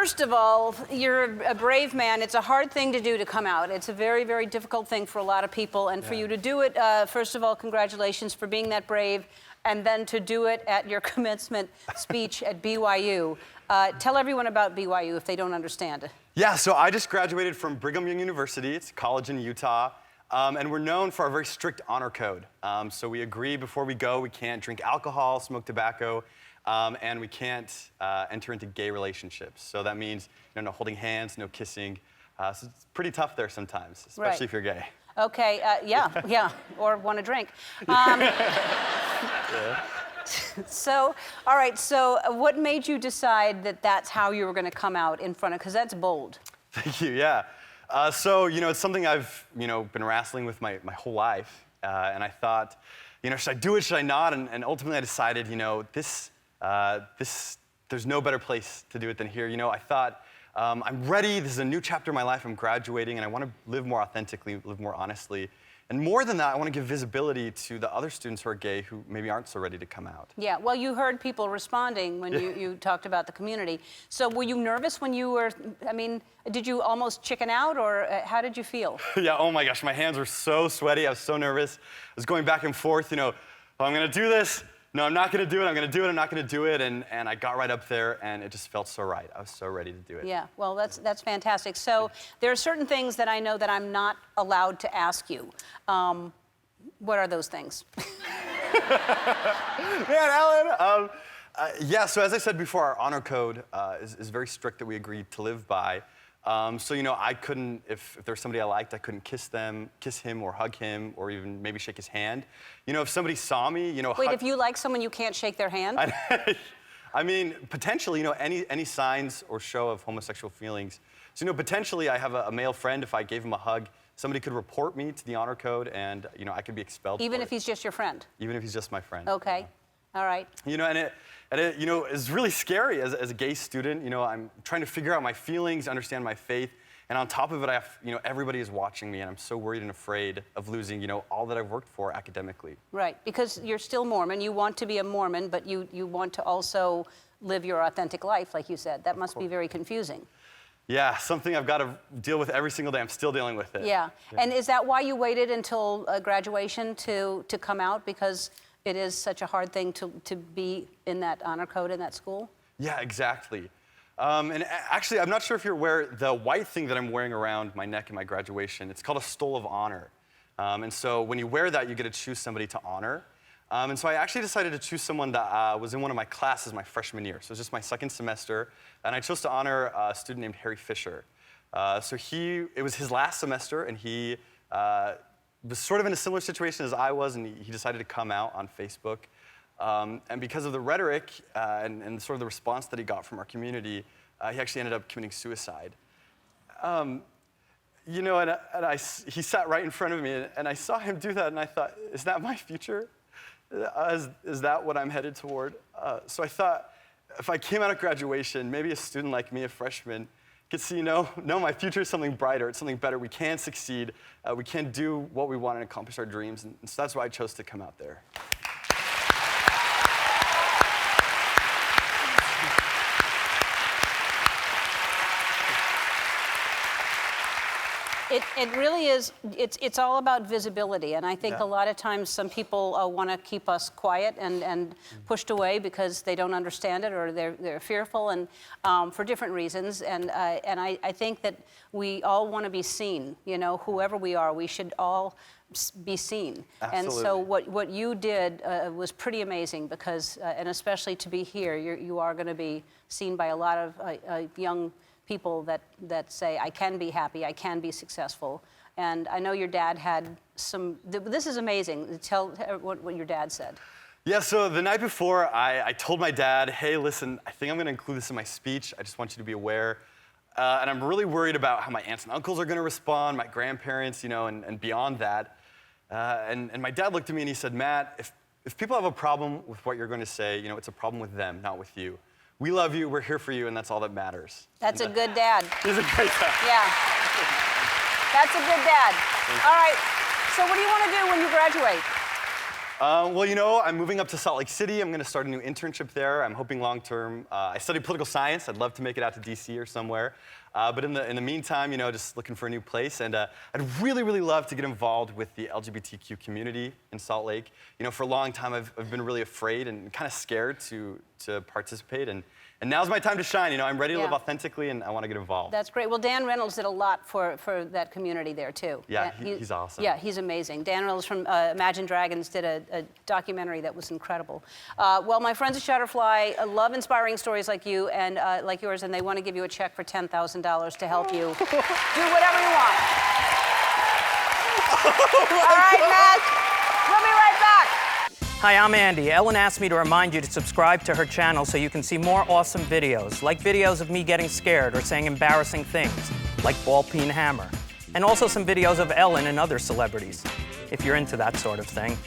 first of all, you're a brave man. It's a hard thing to do to come out. It's a very, very difficult thing for a lot of people. And for you to do it, first of all, congratulations for being that brave. And then to do it at your commencement speech at BYU. Tell everyone about BYU if they don't understand. Yeah, so I just graduated from Brigham Young University. It's a college in Utah. And we're known for our very strict honor code. So we agree before we go, we can't drink alcohol, smoke tobacco, and we can't enter into gay relationships. So that means no holding hands, no kissing. So it's pretty tough there sometimes, especially if you're gay. Okay, yeah, or want to drink. So, all right, so what made you decide that that's how you were going to come out in front of, because that's bold. Thank you, yeah. So, it's something I've, been wrestling with my whole life. And I thought, should I do it, should I not? And ultimately I decided, there's no better place to do it than here. I thought, I'm ready, this is a new chapter in my life, I'm graduating, and I want to live more authentically, live more honestly. And more than that, I want to give visibility to the other students who are gay who maybe aren't so ready to come out. Yeah, well, you heard people responding when you talked about the community. So were you nervous when you were, did you almost chicken out, or how did you feel? Yeah, oh my gosh, my hands were so sweaty, I was so nervous. I was going back and forth, oh, I'm going to do this. No, I'm not going to do it, I'm going to do it, I'm not going to do it. And I got right up there, and it just felt so right. I was so ready to do it. Yeah, well, that's fantastic. So there are certain things that I know that I'm not allowed to ask you. What are those things? Man, Alan. Yeah, so as I said before, our honor code is very strict that we agreed to live by. So, I couldn't, if there's somebody I liked, I couldn't kiss him or hug him or even maybe shake his hand. If somebody saw me, Wait, if you like someone, you can't shake their hand? Potentially, any signs or show of homosexual feelings. So, potentially I have a male friend, if I gave him a hug, somebody could report me to the honor code and, I could be expelled. Even if he's just your friend? Even if he's just my friend. Okay. All right. And it is really scary as a gay student. I'm trying to figure out my feelings, understand my faith, and on top of it, I have, everybody is watching me, and I'm so worried and afraid of losing, all that I've worked for academically. Right, because you're still Mormon. You want to be a Mormon, but you want to also live your authentic life, like you said. That must be very confusing. Yeah, something I've got to deal with every single day. I'm still dealing with it. Yeah. And is that why you waited until graduation to come out? Because it is such a hard thing to be in that honor code in that school? Yeah, exactly. And actually, I'm not sure if you're aware, the white thing that I'm wearing around my neck in my graduation, it's called a stole of honor. And so when you wear that, you get to choose somebody to honor. And so I actually decided to choose someone that was in one of my classes my freshman year. So it was just my second semester. And I chose to honor a student named Harry Fisher. It was his last semester, and he was sort of in a similar situation as I was, and he decided to come out on Facebook. And because of the rhetoric and sort of the response that he got from our community, he actually ended up committing suicide. He sat right in front of me, and I saw him do that, and I thought, is that my future? Is that what I'm headed toward? So I thought, if I came out at graduation, maybe a student like me, a freshman, could see, no, my future is something brighter, it's something better. We can succeed, we can do what we want and accomplish our dreams, and so that's why I chose to come out there. It really is, it's all about visibility, and I think a lot of times some people want to keep us quiet and pushed away because they don't understand it or they're fearful, and for different reasons, and I think that we all want to be seen, whoever we are, we should all be seen. Absolutely. And so what you did was pretty amazing because, and especially to be here, you are going to be seen by a lot of young people that say, I can be happy, I can be successful. And I know your dad had this is amazing. Tell what your dad said. Yeah, so the night before, I told my dad, hey, listen, I think I'm gonna include this in my speech. I just want you to be aware. And I'm really worried about how my aunts and uncles are gonna respond, my grandparents, and beyond that. And my dad looked at me and he said, Matt, if people have a problem with what you're gonna say, it's a problem with them, not with you. We love you, we're here for you, and that's all that matters. That's a good dad. He's a great dad. Yeah. That's a good dad. All right, so what do you want to do when you graduate? Well, you know, I'm moving up to Salt Lake City. I'm going to start a new internship there. I'm hoping long-term. I studied political science. I'd love to make it out to DC or somewhere. But in the meantime, you know, just looking for a new place. And I'd really, really love to get involved with the LGBTQ community in Salt Lake. You know, for a long time, I've been really afraid and kind of scared to participate. And now's my time to shine. You know, I'm ready to live authentically, and I want to get involved. That's great. Well, Dan Reynolds did a lot for that community there, too. Yeah, he's awesome. Yeah, he's amazing. Dan Reynolds from Imagine Dragons did a documentary that was incredible. Well, my friends at Shutterfly love inspiring stories like you and like yours, and they want to give you a check for $10,000 to help you do whatever you want. All right, Matt. We'll be right back. Hi, I'm Andy. Ellen asked me to remind you to subscribe to her channel so you can see more awesome videos, like videos of me getting scared or saying embarrassing things, like ball peen hammer, and also some videos of Ellen and other celebrities, if you're into that sort of thing.